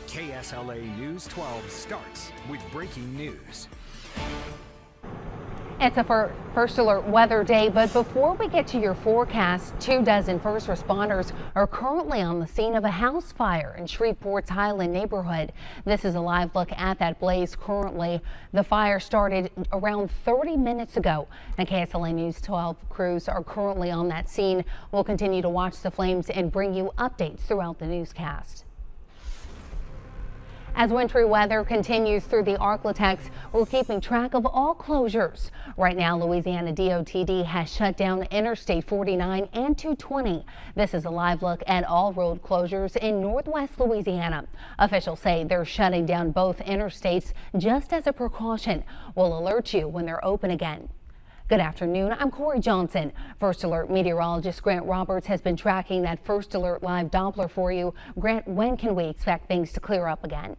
KSLA News 12 starts with breaking news. It's a first alert weather day, but before we get to your forecast, 24 first responders are currently on the scene of a house fire in Shreveport's Highland neighborhood. This is a live look at that blaze currently. The fire started around 30 minutes ago. The KSLA News 12 crews are currently on that scene. We'll continue to watch the flames and bring you updates throughout the newscast. As wintry weather continues through the Arklatex, we're keeping track of all closures. Right now, Louisiana DOTD has shut down Interstate 49 and 220. This is a live look at all road closures in northwest Louisiana. Officials say they're shutting down both interstates just as a precaution. We'll alert you when they're open again. Good afternoon. I'm Corey Johnson. First Alert meteorologist Grant Roberts has been tracking that First Alert live Doppler for you. Grant, when can we expect things to clear up again?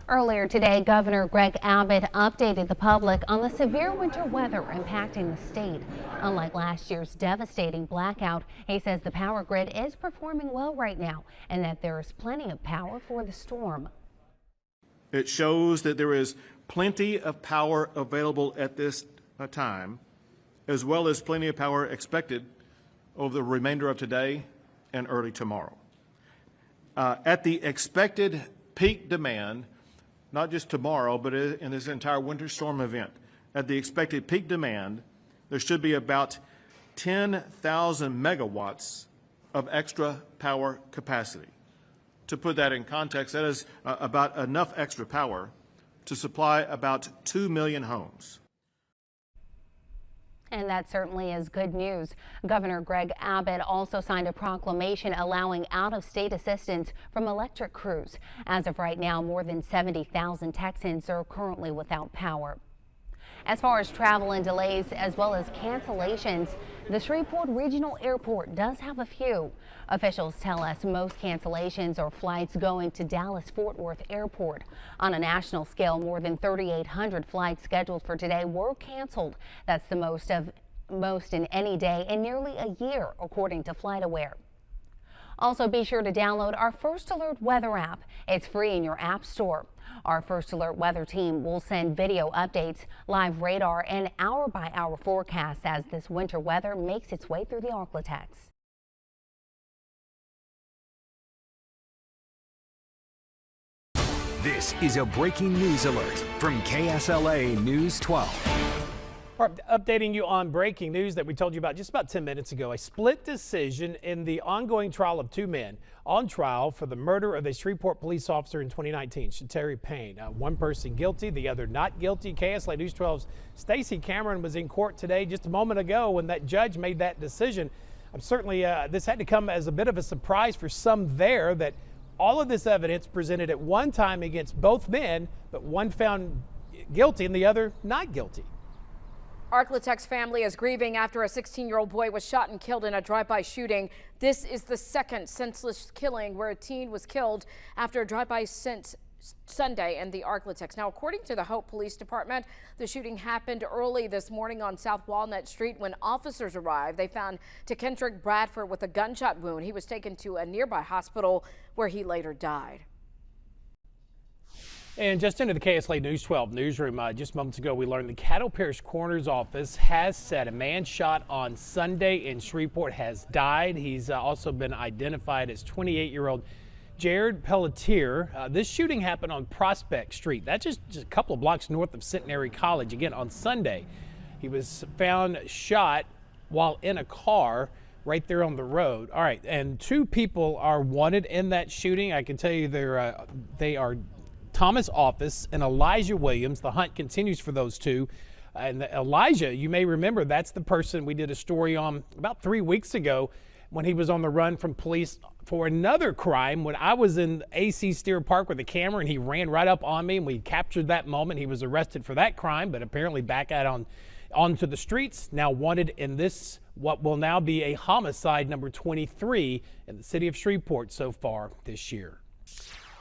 Earlier today, Governor Greg Abbott updated the public on the severe winter weather impacting the state. Unlike last year's devastating blackout, he says the power grid is performing well right now and that there is plenty of power for the storm. It shows that there is plenty of power available at this time, as well as plenty of power expected over the remainder of today and early tomorrow. At the expected peak demand, not just tomorrow, but in this entire winter storm event, at the expected peak demand, there should be about 10,000 megawatts of extra power capacity. To put that in context, that is about enough extra power to supply about 2 million homes. And that certainly is good news. Governor Greg Abbott also signed a proclamation allowing out-of-state assistance from electric crews. As of right now, more than 70,000 Texans are currently without power. As far as travel and delays as well as cancellations, the Shreveport Regional Airport does have a few. Officials tell us most cancellations are flights going to Dallas-Fort Worth Airport. On a national scale, more than 3,800 flights scheduled for today were canceled. That's the most in any day in nearly a year, according to FlightAware. Also, be sure to download our First Alert weather app. It's free in your app store. Our First Alert weather team will send video updates, live radar, and hour-by-hour forecasts as this winter weather makes its way through the Arklatex. This is a breaking news alert from KSLA News 12. Updating you on breaking news that we told you about just about 10 minutes ago. A split decision in the ongoing trial of two men on trial for the murder of a Shreveport police officer in 2019, Shatari Payne. One person guilty, the other not guilty. KSLA News 12's Stacey Cameron was in court today just a moment ago when that judge made that decision. Certainly, this had to come as a bit of a surprise for some there that all of this evidence presented at one time against both men, but one found guilty and the other not guilty. Arklatex family is grieving after a 16-year-old boy was shot and killed in a drive-by shooting. This is the second senseless killing where a teen was killed after a drive-by since Sunday in the Arklatex. Now, according to the Hope Police Department, the shooting happened early this morning on South Walnut Street. When officers arrived, they found Kendrick Bradford with a gunshot wound. He was taken to a nearby hospital where he later died. And just into the KSLA News 12 newsroom, just moments ago, we learned the Caddo Parish Coroner's Office has said a man shot on Sunday in Shreveport has died. He's also been identified as 28-year-old Jared Pelletier. This shooting happened on Prospect Street. That's just a couple of blocks north of Centenary College. Again, on Sunday, he was found shot while in a car right there on the road. All right, and two people are wanted in that shooting. I can tell you they are Thomas Office and Elijah Williams. The hunt continues for those two. And Elijah, you may remember, that's the person we did a story on about 3 weeks ago when he was on the run from police for another crime. When I was in AC Steer Park with a camera and he ran right up on me and we captured that moment. He was arrested for that crime, but apparently back out onto the streets, now wanted in this, what will now be a homicide number 23 in the city of Shreveport so far this year.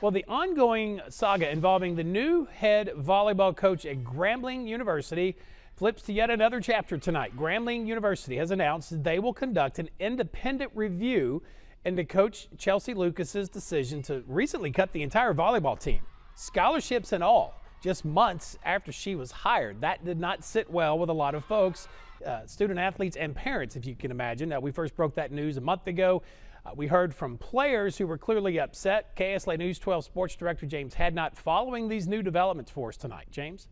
Well, the ongoing saga involving the new head volleyball coach at Grambling University flips to yet another chapter tonight. Grambling University has announced they will conduct an independent review into Coach Chelsea Lucas's decision to recently cut the entire volleyball team, scholarships and all, just months after she was hired. That did not sit well with a lot of folks, student athletes and parents, if you can imagine. We first broke that news a month ago. We heard from players who were clearly upset. KSLA News 12 Sports Director James Hadnot following these new developments for us tonight. James?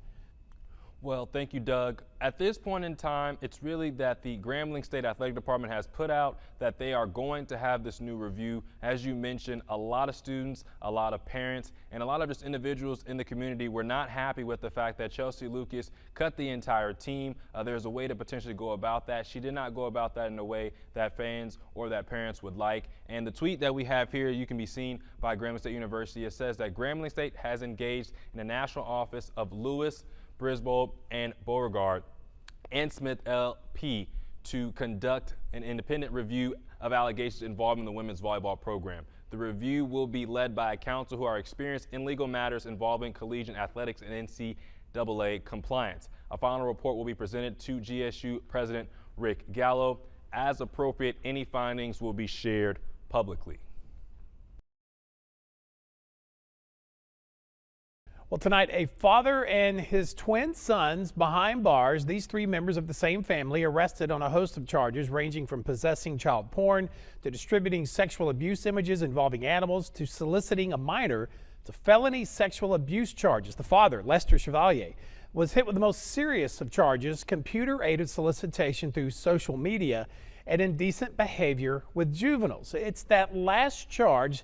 Well, thank you, Doug. At this point in time, it's really that the Grambling State Athletic Department has put out that they are going to have this new review. As you mentioned, a lot of students, a lot of parents, and a lot of just individuals in the community were not happy with the fact that Chelsea Lucas cut the entire team. There's a way to potentially go about that. She did not go about that in a way that fans or that parents would like. And the tweet that we have here, you can be seen by Grambling State University. It says that Grambling State has engaged in the national office of Lewis, Brisbois, and Beauregard and Smith LP to conduct an independent review of allegations involving the women's volleyball program. The review will be led by a counsel who are experienced in legal matters involving collegiate athletics and NCAA compliance. A final report will be presented to GSU President Rick Gallo. As appropriate, any findings will be shared publicly. Well, tonight, a father and his twin sons behind bars. These three members of the same family arrested on a host of charges ranging from possessing child porn to distributing sexual abuse images involving animals to soliciting a minor to felony sexual abuse charges. The father, Lester Chevalier, was hit with the most serious of charges, computer-aided solicitation through social media and indecent behavior with juveniles. It's that last charge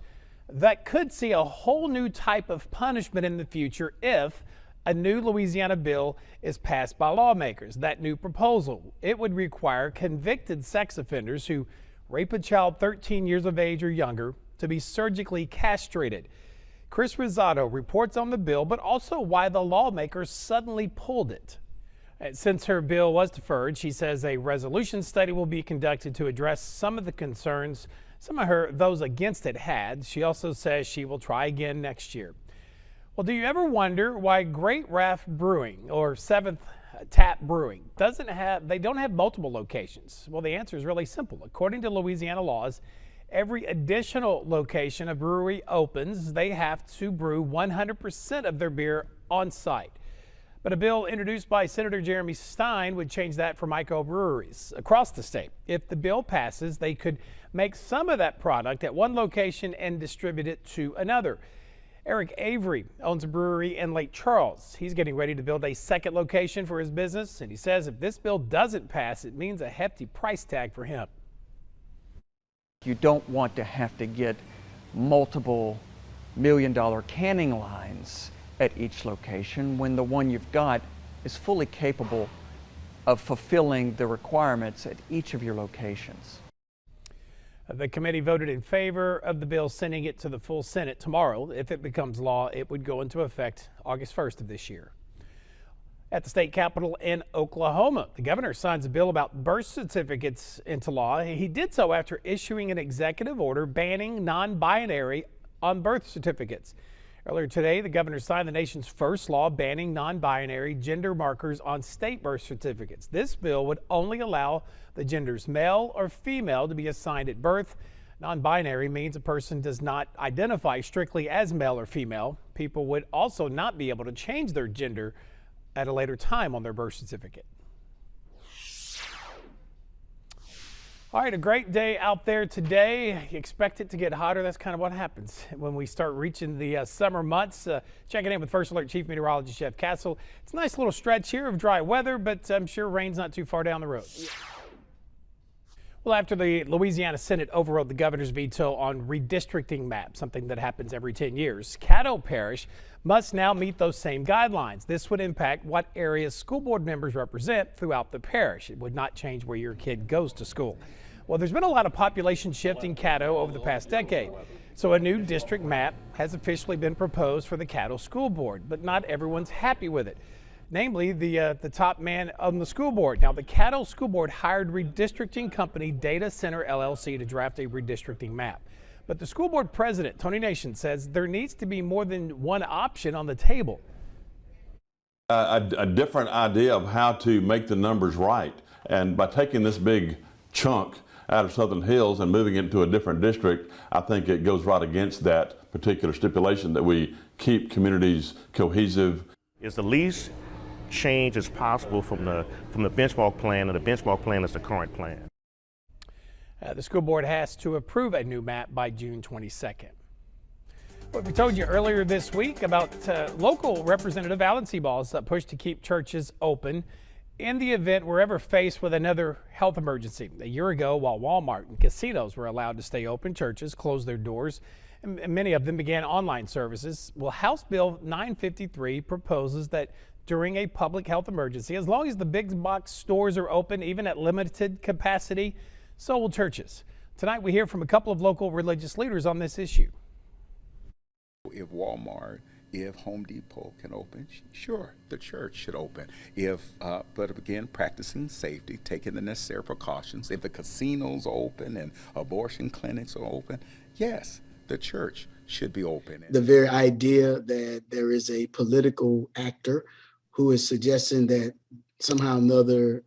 that could see a whole new type of punishment in the future if a new Louisiana bill is passed by lawmakers. That new proposal, it would require convicted sex offenders who rape a child 13 years of age or younger to be surgically castrated. Chris Rosado reports on the bill, but also why the lawmakers suddenly pulled it. Since her bill was deferred, she says a resolution study will be conducted to address some of the concerns those against it had. She also says she will try again next year. Well, do you ever wonder why Great Raft Brewing or Seventh Tap Brewing don't have multiple locations? Well, the answer is really simple. According to Louisiana laws, every additional location a brewery opens, they have to brew 100% of their beer on site. But a bill introduced by Senator Jeremy Stein would change that for microbreweries across the state. If the bill passes, they could make some of that product at one location and distribute it to another. Eric Avery owns a brewery in Lake Charles. He's getting ready to build a second location for his business, and he says if this bill doesn't pass, it means a hefty price tag for him. You don't want to have to get multiple million-dollar canning lines at each location when the one you've got is fully capable of fulfilling the requirements at each of your locations. The committee voted in favor of the bill, sending it to the full Senate tomorrow. If it becomes law, it would go into effect August 1st of this year. At the state capitol in Oklahoma, the governor signs a bill about birth certificates into law. He did so after issuing an executive order banning non-binary on birth certificates. Earlier today, the governor signed the nation's first law banning non-binary gender markers on state birth certificates. This bill would only allow the genders male or female to be assigned at birth. Non-binary means a person does not identify strictly as male or female. People would also not be able to change their gender at a later time on their birth certificate. All right, a great day out there today. You expect it to get hotter. That's kind of what happens when we start reaching the summer months. Checking in with First Alert Chief Meteorologist Jeff Castle. It's a nice little stretch here of dry weather, but I'm sure rain's not too far down the road. Well, after the Louisiana Senate overrode the governor's veto on redistricting maps, something that happens every 10 years, Caddo Parish must now meet those same guidelines. This would impact what areas school board members represent throughout the parish. It would not change where your kid goes to school. Well, there's been a lot of population shift in Caddo over the past decade. So a new district map has officially been proposed for the Caddo School Board, but not everyone's happy with it. Namely, the top man on the school board. Now, the Caddo School Board hired redistricting company Data Center LLC to draft a redistricting map. But the school board president, Tony Nation, says there needs to be more than one option on the table. A different idea of how to make the numbers right. And by taking this big chunk out of Southern Hills and moving it to a different district, I think it goes right against that particular stipulation that we keep communities cohesive. It's the least change as possible from the benchmark plan, and the benchmark plan is the current plan. The school board has to approve a new map by June 22nd. Well, we told you earlier this week about local Representative Alan Seaball's push to keep churches open in the event we're ever faced with another health emergency. A year ago, while Walmart and casinos were allowed to stay open, churches closed their doors, and many of them began online services. Well, House Bill 953 proposes that during a public health emergency, as long as the big box stores are open, even at limited capacity, so will churches. Tonight, we hear from a couple of local religious leaders on this issue. If Walmart, if Home Depot can open, sure, the church should open. But again, practicing safety, taking the necessary precautions. If the casinos are open and abortion clinics are open, yes, the church should be open. The very idea that there is a political actor who is suggesting that somehow or another,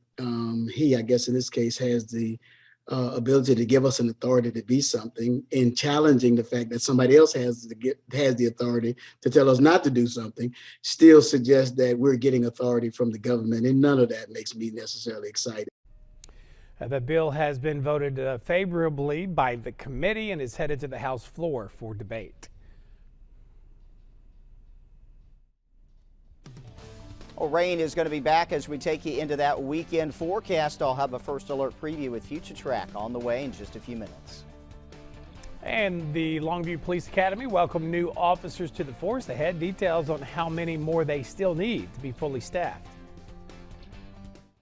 he, I guess in this case, has the ability to give us an authority to be something, and challenging the fact that somebody else has the authority to tell us not to do something, still suggests that we're getting authority from the government, and none of that makes me necessarily excited. The bill has been voted favorably by the committee and is headed to the House floor for debate. Well, rain is going to be back as we take you into that weekend forecast. I'll have a first alert preview with Future Track on the way in just a few minutes. And the Longview Police Academy welcomed new officers to the force. Ahead, details on how many more they still need to be fully staffed.